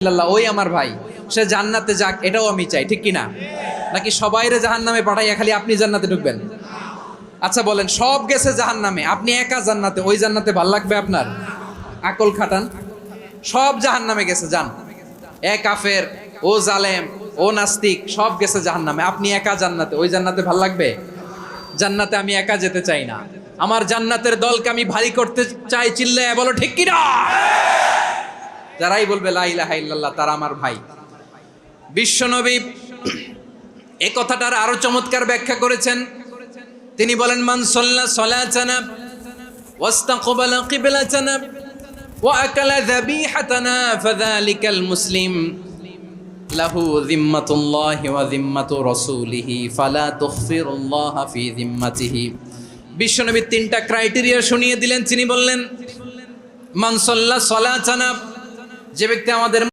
আল্লাহ ওই আমার ভাই, সে জান্নাতে যাক, এটাও আমি চাই, ঠিক কিনা? নাকি সবাইরে জাহান্নামে পাঠাইয়া খালি আপনি জান্নাতে ঢুকবেন? আচ্ছা বলেন, সব গেছে জাহান্নামে, আপনি একা জান্নাতে, ওই জান্নাতে ভাল লাগবে আপনার? আকল খাটান। সব জাহান্নামে গেছে, যান। এ কাফের, ও জালেম, ও নাস্তিক, সব গেছে জাহান্নামে, আপনি একা জান্নাতে, ওই জান্নাতে ভাল লাগবে? জান্নাতে আমি একা যেতে চাই না, আমার জান্নাতের দলকে আমি ভারী করতে চাই। চিল্লায় বলো ঠিক কিনা? যারাই বলবে লা ইলাহা ইল্লাল্লাহ তারা আমার ভাই। বিশ্বনবী এই কথাটার আরো চমৎকার ব্যাখ্যা করেছেন। তিনি বলেন, মান সাল্লা সালাতানা ওয়াস্তাকবালা কিবলাতানা ওয়া আকালা যাবিহাতানা ফাযালিকাল মুসলিম লাহু যিম্মাতুল্লাহি ওয়া যিম্মাতু রাসূলিহি ফালা তুখফিরুল্লাহা ফি যিম্মাতিহি। বিশ্বনবী তিনটা ক্রাইটেরিয়া শুনিয়ে দিলেন। তিনি বললেন, মান সাল্লা সালাতানা, যে ব্যক্তি আমাদের